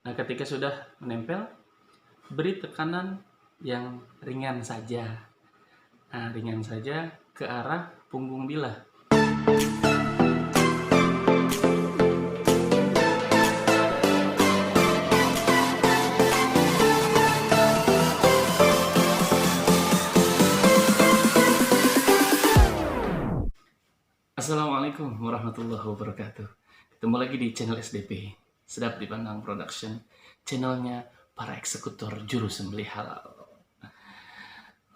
Nah, ketika sudah menempel, beri tekanan yang ringan saja. Nah, ringan saja ke arah punggung bilah. Assalamualaikum warahmatullahi wabarakatuh. Ketemu lagi di channel SDP, Sedap Dipandang Production, channelnya para eksekutor juru sembelih halal.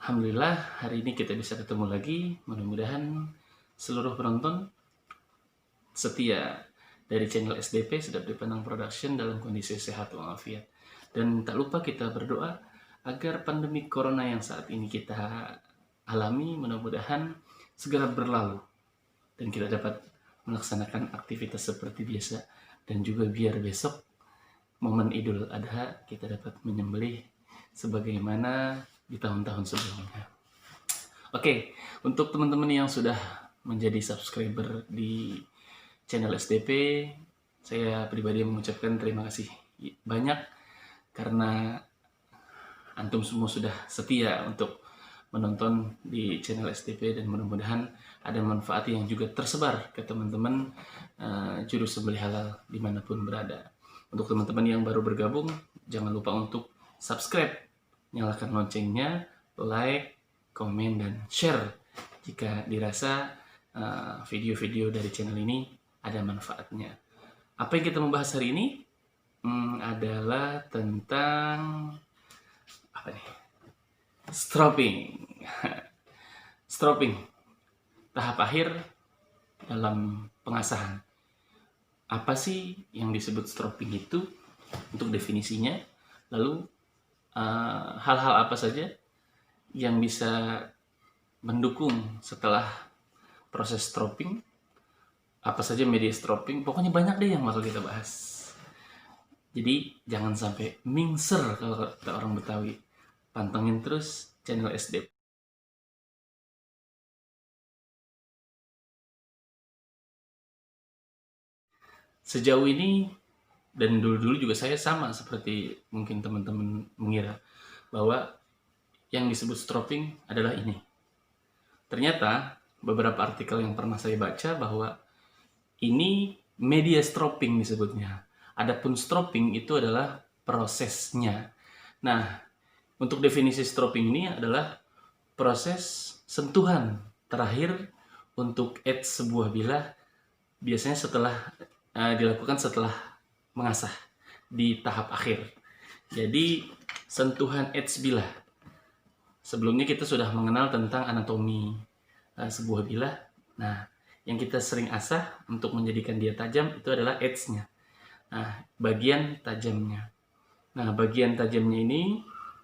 Alhamdulillah, hari ini kita bisa ketemu lagi. Mudah-mudahan seluruh penonton setia dari channel SDP, Sedap Dipandang Production, dalam kondisi sehat walafiat. Dan tak lupa kita berdoa agar pandemi corona yang saat ini kita alami mudah-mudahan segera berlalu dan kita dapat melaksanakan aktivitas seperti biasa, dan juga biar besok momen Idul Adha kita dapat menyembelih sebagaimana di tahun-tahun sebelumnya. Oke, untuk teman-teman yang sudah menjadi subscriber di channel SDP, saya pribadi mengucapkan terima kasih banyak karena antum semua sudah setia untuk menonton di channel SDP, dan mudah-mudahan ada manfaat yang juga tersebar ke teman-teman juru sembelih halal dimanapun berada. Untuk teman-teman yang baru bergabung, jangan lupa untuk subscribe, nyalakan loncengnya, like, komen, dan share jika dirasa video-video dari channel ini ada manfaatnya. Apa yang kita membahas hari ini adalah tentang apa nih? Stropping, tahap akhir dalam pengasahan. Apa sih yang disebut stropping itu untuk definisinya? Lalu hal-hal apa saja yang bisa mendukung setelah proses stropping? Apa saja media stropping? Pokoknya banyak deh yang bakal kita bahas. Jadi jangan sampai mingser kalau kata orang Betawi. Pantengin terus channel SD. Sejauh ini, dan dulu-dulu juga saya sama seperti mungkin teman-teman mengira, bahwa yang disebut stropping adalah ini. Ternyata beberapa artikel yang pernah saya baca bahwa ini media stropping disebutnya. Adapun stropping itu adalah prosesnya. Nah, untuk definisi stropping ini adalah proses sentuhan terakhir untuk edge sebuah bilah, biasanya dilakukan setelah mengasah di tahap akhir. Jadi sentuhan edge bilah. Sebelumnya kita sudah mengenal tentang anatomi sebuah bilah. Nah, yang kita sering asah untuk menjadikan dia tajam itu adalah edge-nya. Nah, bagian tajamnya. Nah, bagian tajamnya ini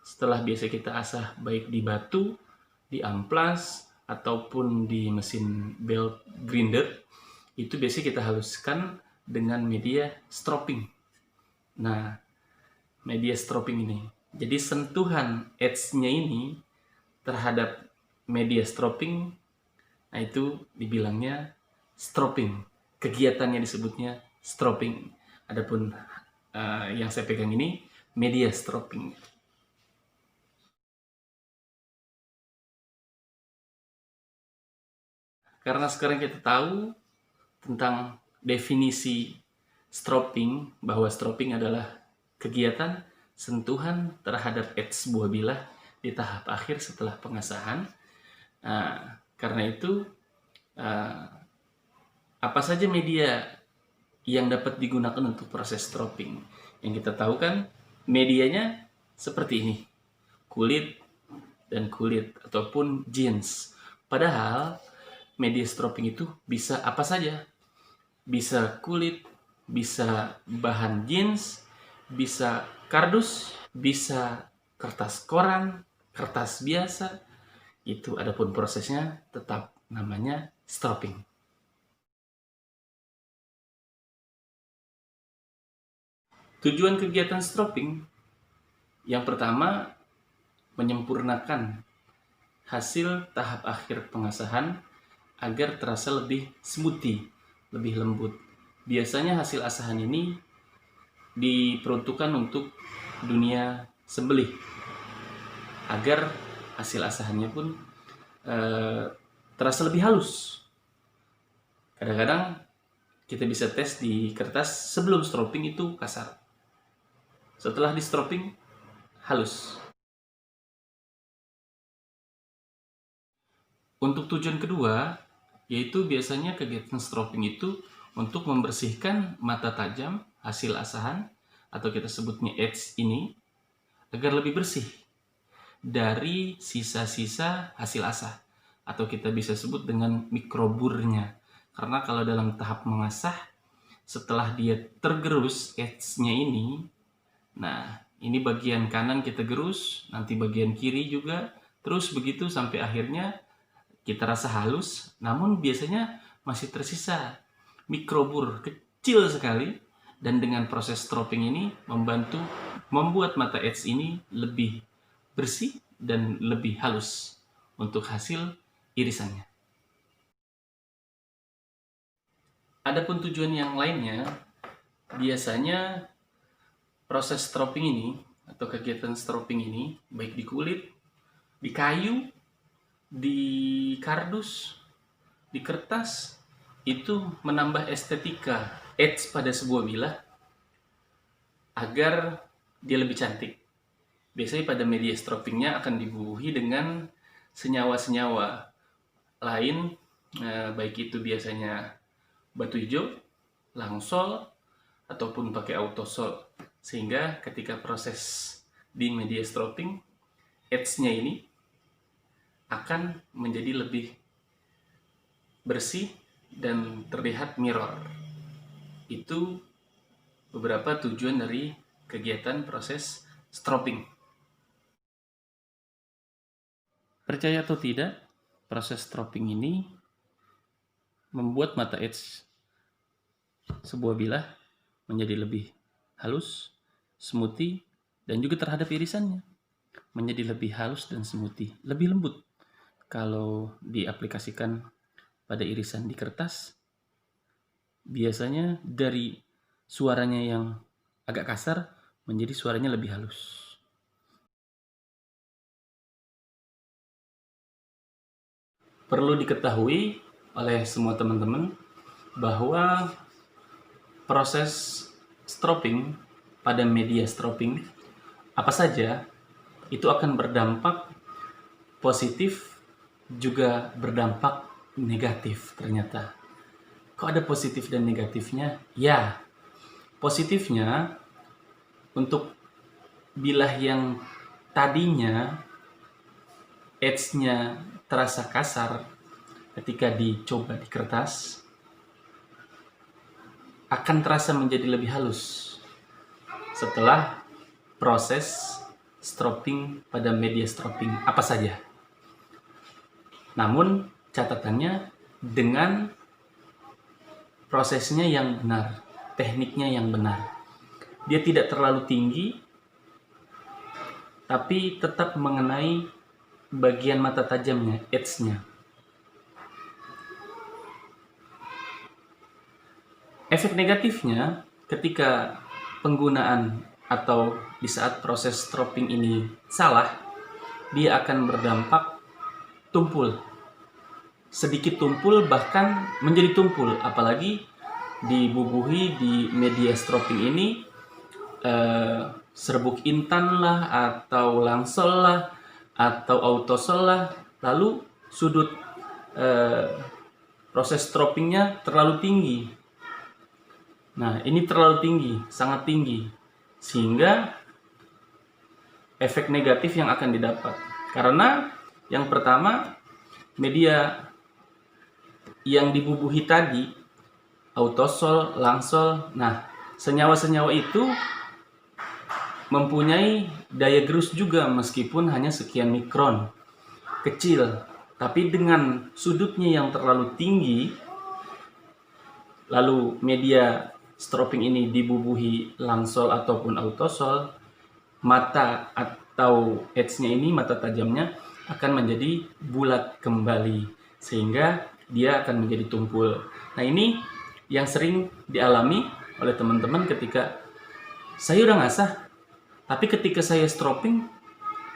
setelah biasa kita asah baik di batu, di amplas, ataupun di mesin belt grinder, itu biasanya kita haluskan dengan media stropping. Nah, media stropping ini, jadi sentuhan edge-nya ini terhadap media stropping, nah itu dibilangnya stropping. Kegiatannya disebutnya stropping. Adapun yang saya pegang ini media stropping. Karena sekarang kita tahu tentang definisi stropping, bahwa stropping adalah kegiatan sentuhan terhadap edge sebuah bilah di tahap akhir setelah pengasahan. Nah, karena itu apa saja media yang dapat digunakan untuk proses stropping? Yang kita tahu kan medianya seperti ini, kulit dan kulit ataupun jeans. Padahal media stropping itu bisa apa saja. Bisa kulit, bisa bahan jeans, bisa kardus, bisa kertas koran, kertas biasa. Itu adapun prosesnya tetap namanya stropping. Tujuan kegiatan stropping yang pertama, menyempurnakan hasil tahap akhir pengasahan agar terasa lebih smoothie, lebih lembut. Biasanya hasil asahan ini diperuntukkan untuk dunia sembelih agar hasil asahannya pun terasa lebih halus. Kadang-kadang kita bisa tes di kertas sebelum stropping itu kasar, setelah di stropping halus. Untuk tujuan kedua, yaitu biasanya kegiatan stropping itu untuk membersihkan mata tajam hasil asahan, atau kita sebutnya edge ini, agar lebih bersih dari sisa-sisa hasil asah, atau kita bisa sebut dengan mikroburnya. Karena kalau dalam tahap mengasah, setelah dia tergerus edge-nya ini, nah ini bagian kanan kita gerus, nanti bagian kiri juga, terus begitu sampai akhirnya kita rasa halus, namun biasanya masih tersisa mikrobur kecil sekali, dan dengan proses stropping ini membantu membuat mata edge ini lebih bersih dan lebih halus untuk hasil irisannya. Adapun tujuan yang lainnya, biasanya proses stropping ini atau kegiatan stropping ini baik di kulit, di kayu, di kardus, di kertas, itu menambah estetika edge pada sebuah bilah agar dia lebih cantik. Biasanya pada media stroppingnya akan dibubuhi dengan senyawa-senyawa lain, baik itu biasanya batu hijau, langsol, ataupun pakai autosol, sehingga ketika proses di media stropping, edge-nya ini akan menjadi lebih bersih dan terlihat mirror. Itu beberapa tujuan dari kegiatan proses stropping. Percaya atau tidak, proses stropping ini membuat mata edge sebuah bilah menjadi lebih halus, smoothie, dan juga terhadap irisannya menjadi lebih halus dan smoothie, lebih lembut. Kalau diaplikasikan pada irisan di kertas, biasanya dari suaranya yang agak kasar menjadi suaranya lebih halus. Perlu diketahui oleh semua teman-teman bahwa proses stropping pada media stropping apa saja itu akan berdampak positif juga berdampak negatif ternyata. Kok ada positif dan negatifnya? Ya, positifnya untuk bilah yang tadinya edge-nya terasa kasar ketika dicoba di kertas, akan terasa menjadi lebih halus setelah proses stropping pada media stropping apa saja. Namun catatannya dengan prosesnya yang benar, tekniknya yang benar. Dia tidak terlalu tinggi, tapi tetap mengenai bagian mata tajamnya, edge-nya. Efek negatifnya ketika penggunaan atau di saat proses stropping ini salah, dia akan berdampak tumpul. Sedikit tumpul bahkan menjadi tumpul, apalagi dibubuhi di media stropping ini serbuk intan lah, atau langsol lah, atau autosol lah, lalu sudut proses stroppingnya terlalu tinggi. Nah, ini terlalu tinggi, sangat tinggi, sehingga efek negatif yang akan didapat. Karena yang pertama, media yang dibubuhi tadi, autosol, langsol, nah senyawa-senyawa itu mempunyai daya gerus juga meskipun hanya sekian mikron, kecil. Tapi dengan sudutnya yang terlalu tinggi, lalu media stropping ini dibubuhi langsol ataupun autosol, mata atau edge-nya ini, mata tajamnya akan menjadi bulat kembali, sehingga dia akan menjadi tumpul. Nah, ini yang sering dialami oleh teman-teman ketika saya udah ngasah, tapi ketika saya stropping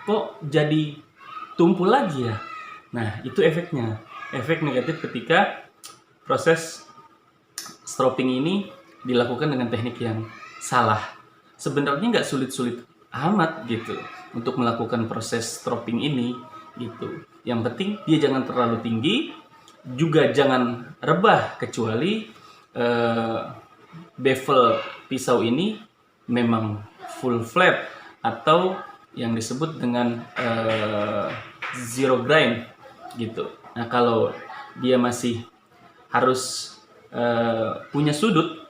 kok jadi tumpul lagi ya. Nah, itu efeknya. Efek negatif ketika proses stropping ini dilakukan dengan teknik yang salah. Sebenarnya nggak sulit-sulit amat gitu untuk melakukan proses stropping ini gitu. Yang penting dia jangan terlalu tinggi, juga jangan rebah, kecuali bevel pisau ini memang full flat atau yang disebut dengan zero grind gitu. Nah, kalau dia masih harus punya sudut,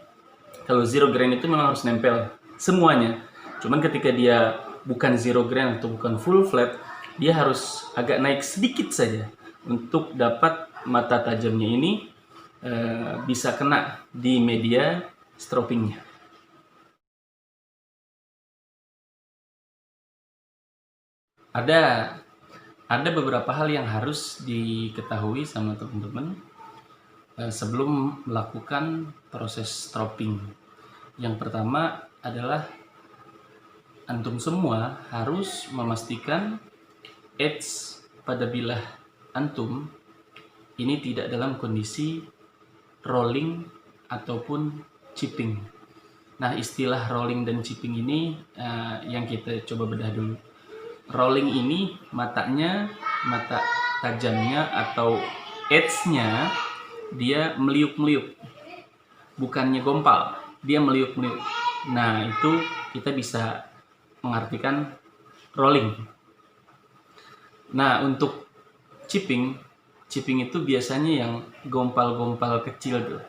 kalau zero grind itu memang harus nempel semuanya. Cuman ketika dia bukan zero grind atau bukan full flat, dia harus agak naik sedikit saja untuk dapat mata tajamnya ini bisa kena di media stroppingnya. Ada beberapa hal yang harus diketahui sama teman-teman sebelum melakukan proses stropping. Yang pertama adalah antum semua harus memastikan edge pada bilah antum ini tidak dalam kondisi rolling ataupun chipping. Nah, istilah rolling dan chipping ini yang kita coba bedah dulu. Rolling ini mata tajamnya atau edge-nya dia meliuk-meliuk, bukannya gompal, dia meliuk-meliuk. Nah, itu kita bisa mengartikan rolling. Nah, untuk chipping itu biasanya yang gompal-gompal kecil tuh.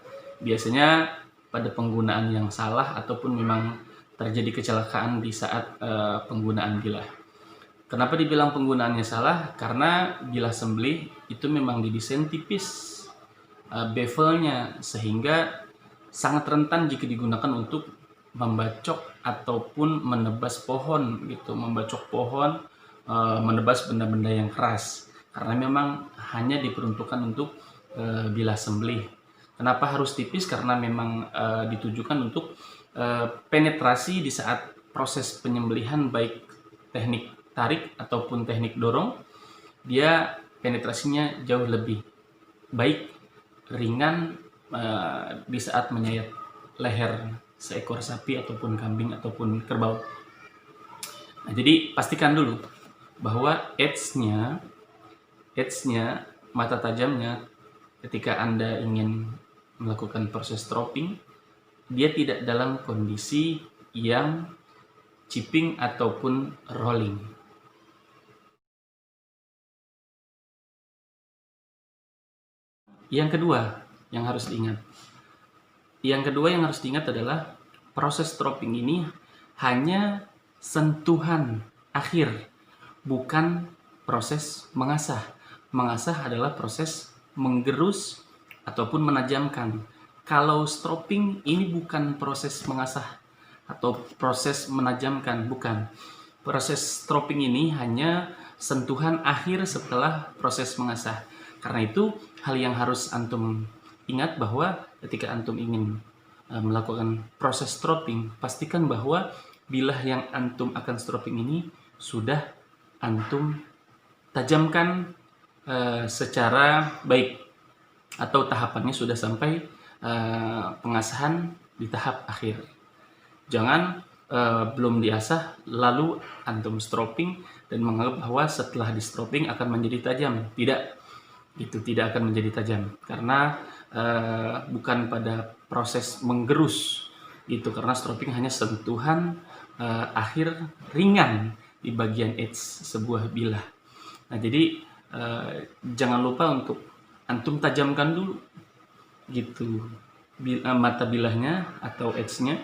Biasanya pada penggunaan yang salah ataupun memang terjadi kecelakaan di saat penggunaan bilah. Kenapa dibilang penggunaannya salah? Karena bilah sembelih itu memang didesain tipis bevelnya, sehingga sangat rentan jika digunakan untuk membacok ataupun menebas pohon gitu, menebas benda-benda yang keras, karena memang hanya diperuntukkan untuk bilah sembelih. Kenapa harus tipis? Karena memang ditujukan untuk penetrasi di saat proses penyembelihan, baik teknik tarik ataupun teknik dorong, dia penetrasinya jauh lebih baik, ringan di saat menyayat leher seekor sapi ataupun kambing ataupun kerbau. Nah, jadi pastikan dulu bahwa edge-nya mata tajamnya ketika Anda ingin melakukan proses stropping, dia tidak dalam kondisi yang chipping ataupun rolling. Yang kedua yang harus diingat adalah proses stropping ini hanya sentuhan akhir, bukan proses mengasah. Mengasah adalah proses menggerus ataupun menajamkan. Kalau stropping ini bukan proses mengasah atau proses menajamkan, bukan. Proses stropping ini hanya sentuhan akhir setelah proses mengasah. Karena itu, hal yang harus antum ingat bahwa ketika antum ingin melakukan proses stropping, pastikan bahwa bilah yang antum akan stropping ini sudah antum tajamkan secara baik, atau tahapannya sudah sampai pengasahan di tahap akhir. Jangan belum diasah lalu antum stropping dan menganggap bahwa setelah di stropping akan menjadi tajam. Tidak. Itu tidak akan menjadi tajam karena bukan pada proses menggerus gitu, karena stropping hanya sentuhan akhir ringan di bagian edge sebuah bilah. Nah, jadi jangan lupa untuk antum tajamkan dulu gitu mata bilahnya atau edge-nya.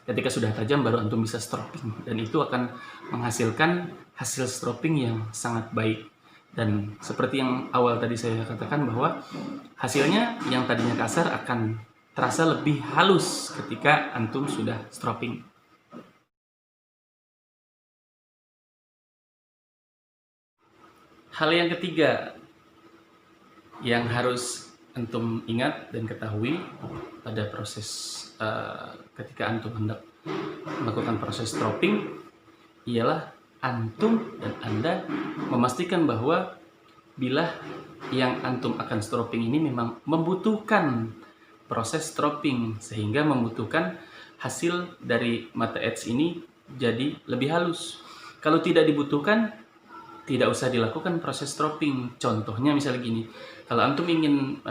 Ketika sudah tajam baru antum bisa stropping, dan itu akan menghasilkan hasil stropping yang sangat baik. Dan seperti yang awal tadi saya katakan bahwa hasilnya yang tadinya kasar akan terasa lebih halus ketika antum sudah stropping. Hal yang ketiga yang harus antum ingat dan ketahui pada proses ketika antum hendak melakukan proses stropping ialah antum dan Anda memastikan bahwa bilah yang antum akan stropping ini memang membutuhkan proses stropping, sehingga membutuhkan hasil dari mata edge ini jadi lebih halus. Kalau tidak dibutuhkan, tidak usah dilakukan proses stropping. Contohnya misalnya gini, kalau antum ingin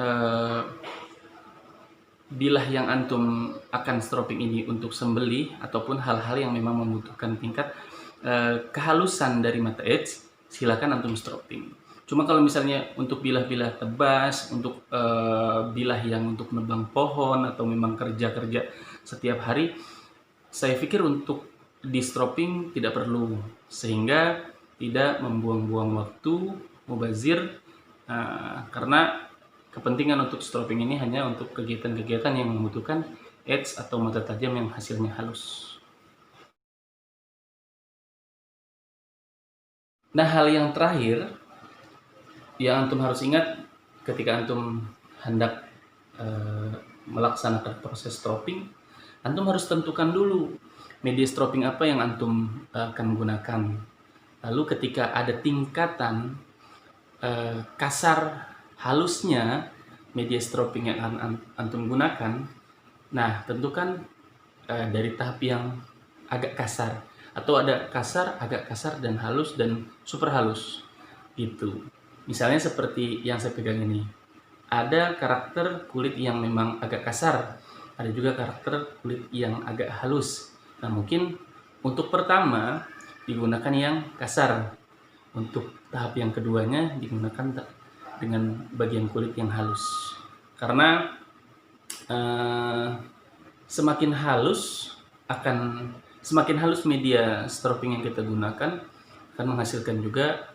bilah yang antum akan stropping ini untuk sembelih ataupun hal-hal yang memang membutuhkan tingkat kehalusan dari mata edge, silakan antum stropping. Cuma kalau misalnya untuk bilah-bilah tebas, untuk bilah yang untuk nebang pohon atau memang kerja-kerja setiap hari, saya pikir untuk di stropping tidak perlu, sehingga tidak membuang-buang waktu, mubazir, karena kepentingan untuk stropping ini hanya untuk kegiatan-kegiatan yang membutuhkan edge atau mata tajam yang hasilnya halus. Nah, hal yang terakhir yang antum harus ingat ketika antum hendak melaksanakan proses stropping, antum harus tentukan dulu media stropping apa yang antum akan gunakan. Lalu ketika ada tingkatan kasar halusnya media stropping yang akan antum gunakan, nah tentukan dari tahap yang agak kasar, atau ada kasar, agak kasar, dan halus, dan super halus gitu. Misalnya seperti yang saya pegang ini, ada karakter kulit yang memang agak kasar, ada juga karakter kulit yang agak halus. Nah, mungkin untuk pertama digunakan yang kasar, untuk tahap yang keduanya digunakan dengan bagian kulit yang halus, karena semakin halus media stropping yang kita gunakan akan menghasilkan juga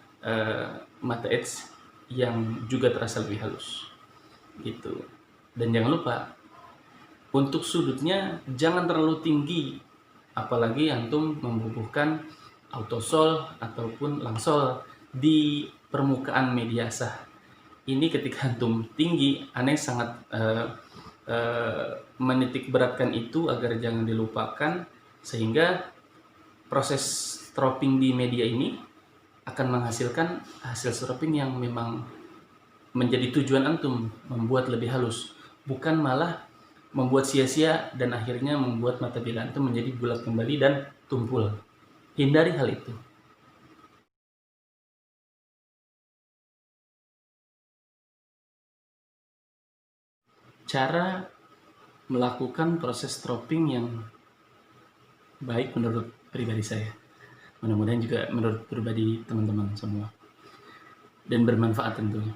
mata edge yang juga terasa lebih halus gitu. Dan jangan lupa untuk sudutnya jangan terlalu tinggi, apalagi antum membubuhkan autosol ataupun langsol di permukaan media asah. Ini ketika antum tinggi, aneh sangat menitik beratkan itu agar jangan dilupakan, sehingga proses stropping di media ini akan menghasilkan hasil stropping yang memang menjadi tujuan antum, membuat lebih halus, bukan malah membuat sia-sia dan akhirnya membuat mata bilah antum menjadi bulat kembali dan tumpul. Hindari hal itu. Cara melakukan proses stropping yang baik menurut pribadi saya, mudah-mudahan juga menurut pribadi teman-teman semua, dan bermanfaat tentunya.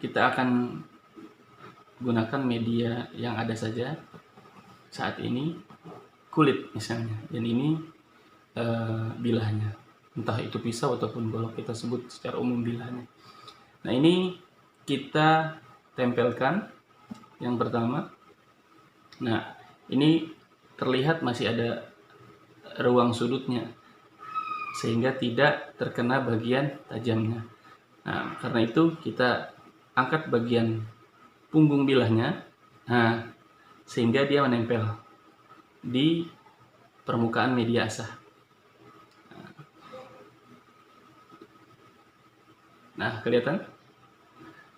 Kita akan gunakan media yang ada saja saat ini, kulit misalnya, dan ini bilahnya, entah itu pisau ataupun golok, kita sebut secara umum bilahnya. Nah, ini kita tempelkan yang pertama. Nah, ini terlihat masih ada ruang sudutnya, sehingga tidak terkena bagian tajamnya. Nah, karena itu kita angkat bagian punggung bilahnya, nah, sehingga dia menempel di permukaan media asah. Nah, kelihatan?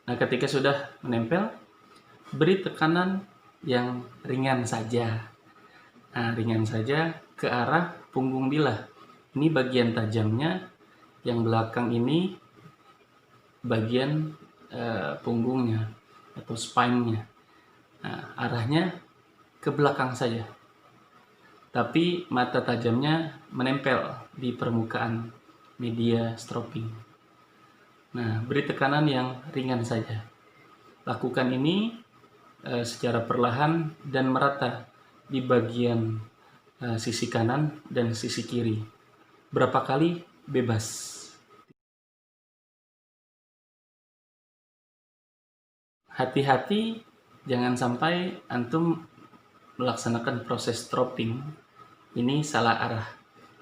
Nah, ketika sudah menempel, beri tekanan yang ringan saja. Nah, ringan saja ke arah punggung bilah. Ini bagian tajamnya, yang belakang ini bagian punggungnya atau spine-nya. Nah, arahnya ke belakang saja, tapi mata tajamnya menempel di permukaan media stropping. Nah, beri tekanan yang ringan saja. Lakukan ini secara perlahan dan merata di bagian sisi kanan dan sisi kiri. Berapa kali bebas. Hati-hati jangan sampai antum melaksanakan proses stropping ini salah arah,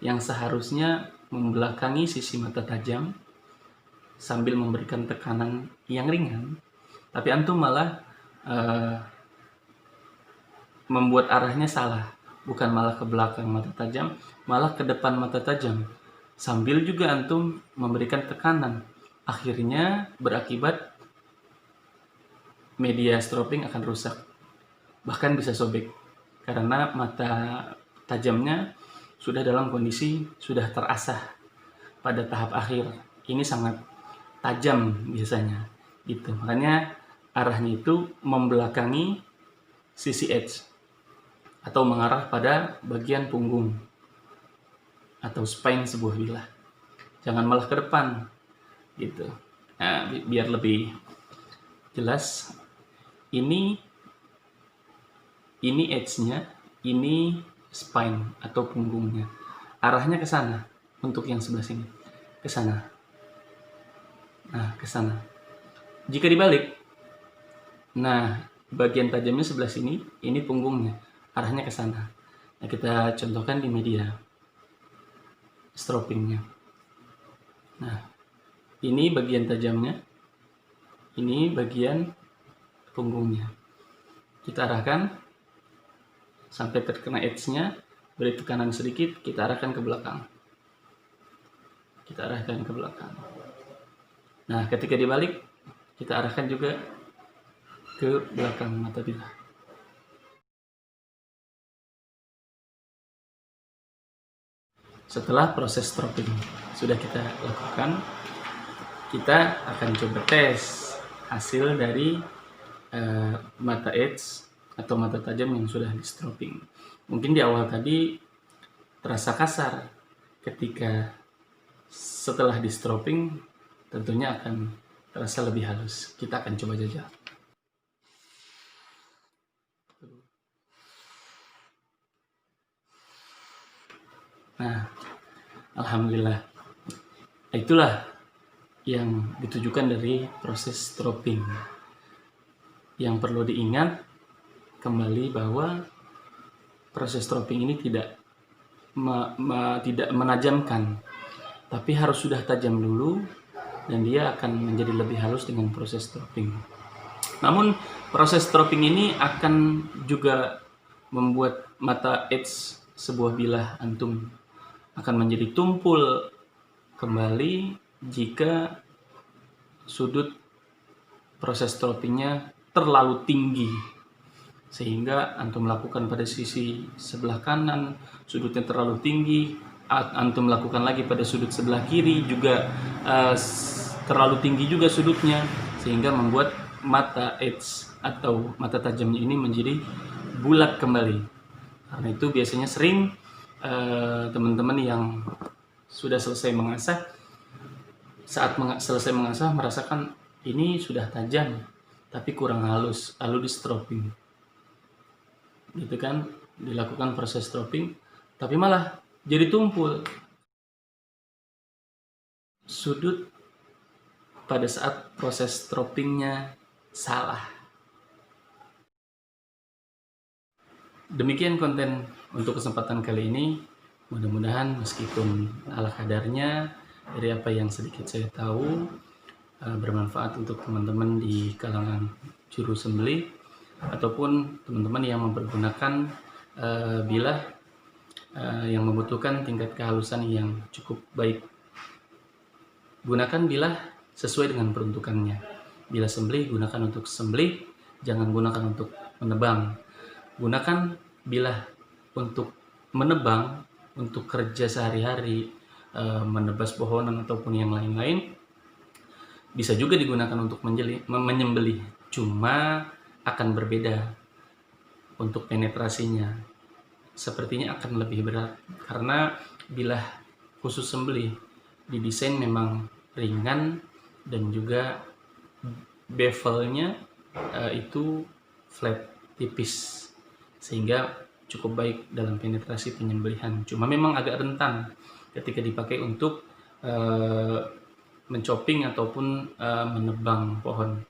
yang seharusnya membelakangi sisi mata tajam sambil memberikan tekanan yang ringan, tapi antum malah membuat arahnya salah. bukan malah ke belakang mata tajam, malah ke depan mata tajam. Sambil juga antum memberikan tekanan. Akhirnya berakibat media strobing akan rusak. Bahkan bisa sobek. Karena mata tajamnya sudah dalam kondisi sudah terasah pada tahap akhir. Ini sangat tajam biasanya. Gitu. Makanya arahnya itu membelakangi sisi edge atau mengarah pada bagian punggung atau spine sebuah bilah. Jangan malah ke depan gitu. Nah, biar lebih jelas, ini edge-nya, ini spine atau punggungnya. Arahnya ke sana untuk yang sebelah sini. Ke sana. Nah, ke sana. Jika dibalik, nah bagian tajamnya sebelah sini, ini punggungnya. Arahnya ke sana. Nah, kita contohkan di media stropingnya. Nah, ini bagian tajamnya, ini bagian punggungnya. Kita arahkan sampai terkena edge-nya, beri tekanan sedikit, kita arahkan ke belakang. Kita arahkan ke belakang. Nah, ketika dibalik, kita arahkan juga ke belakang mata bilah. Setelah proses stroping sudah kita lakukan, kita akan coba tes hasil dari mata edge atau mata tajam yang sudah di stroping. Mungkin di awal tadi terasa kasar, ketika setelah di stroping tentunya akan terasa lebih halus. Kita akan coba jajal. Nah, alhamdulillah, itulah yang ditujukan dari proses stroping. Yang perlu diingat kembali bahwa proses stroping ini tidak menajamkan, tapi harus sudah tajam dulu dan dia akan menjadi lebih halus dengan proses stroping. Namun proses stroping ini akan juga membuat mata edge sebuah bilah antum akan menjadi tumpul kembali jika sudut proses stropingnya terlalu tinggi, sehingga antum lakukan pada sisi sebelah kanan sudutnya terlalu tinggi, antum lakukan lagi pada sudut sebelah kiri juga terlalu tinggi juga sudutnya, sehingga membuat mata edge atau mata tajamnya ini menjadi bulat kembali. Karena itu biasanya sering teman-teman yang sudah selesai mengasah, saat selesai mengasah merasakan ini sudah tajam tapi kurang halus, lalu di stroping gitu kan, dilakukan proses stroping tapi malah jadi tumpul. Sudut pada saat proses stropingnya salah. Demikian konten untuk kesempatan kali ini. Mudah-mudahan meskipun ala kadarnya dari apa yang sedikit saya tahu bermanfaat untuk teman-teman di kalangan juru sembelih ataupun teman-teman yang mempergunakan bilah yang membutuhkan tingkat kehalusan yang cukup baik. Gunakan bilah sesuai dengan peruntukannya. Bila sembelih, gunakan untuk sembelih, jangan gunakan untuk menebang. Gunakan bilah untuk menebang, untuk kerja sehari-hari, menebas pohonan ataupun yang lain-lain. Bisa juga digunakan untuk menyembelih, cuma akan berbeda untuk penetrasinya. Sepertinya akan lebih berat karena bilah khusus sembelih didesain memang ringan dan juga bevelnya itu flat, tipis, sehingga cukup baik dalam penetrasi penyembelihan. Cuma memang agak rentan ketika dipakai untuk mencoping ataupun menebang pohon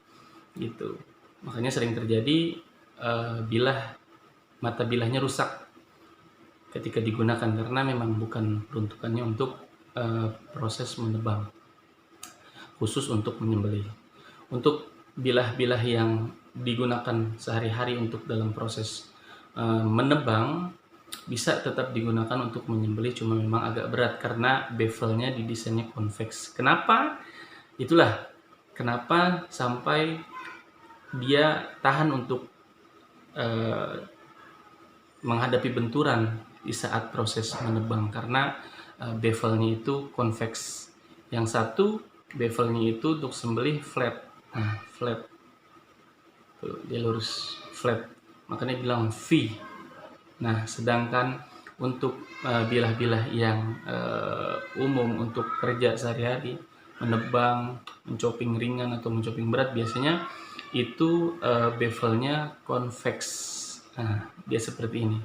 gitu. Makanya sering terjadi mata bilahnya rusak ketika digunakan karena memang bukan peruntukannya untuk proses menebang, khusus untuk menyembelih. Untuk bilah-bilah yang digunakan sehari-hari untuk dalam proses menebang, bisa tetap digunakan untuk menyembelih, cuma memang agak berat karena bevelnya didesainnya convex. Kenapa? Itulah kenapa sampai dia tahan untuk menghadapi benturan di saat proses menebang, karena bevelnya itu convex. Yang satu bevelnya itu untuk sembelih flat, flat, tuh, dia lurus flat, makanya bilang V. Nah, sedangkan untuk bilah-bilah yang umum untuk kerja sehari-hari, menebang, mencoping ringan atau mencoping berat, biasanya itu bevelnya convex. Nah, dia seperti ini.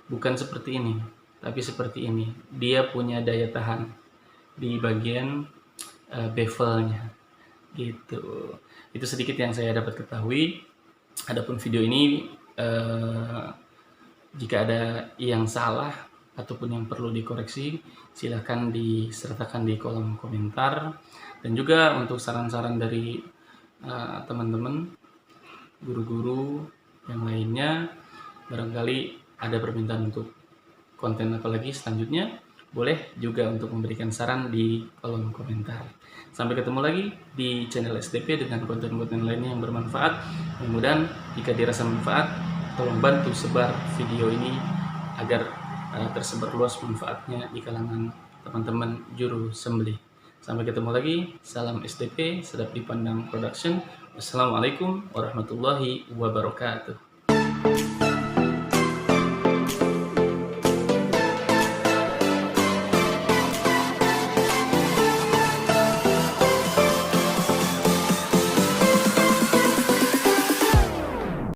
Bukan seperti ini, tapi seperti ini. Dia punya daya tahan di bagian bevelnya. Gitu. Itu sedikit yang saya dapat ketahui. Adapun video ini jika ada yang salah ataupun yang perlu dikoreksi, silahkan disertakan di kolom komentar. Dan juga untuk saran-saran dari teman-teman, guru-guru yang lainnya, barangkali ada permintaan untuk konten apa lagi selanjutnya, boleh juga untuk memberikan saran di kolom komentar. Sampai ketemu lagi di channel SDP dengan konten-konten lainnya yang bermanfaat. Mudah-mudahan jika dirasa manfaat, tolong bantu sebar video ini agar tersebar luas manfaatnya di kalangan teman-teman juru sembelih. Sampai ketemu lagi, salam SDP, sedap dipandang production. Wassalamualaikum warahmatullahi wabarakatuh.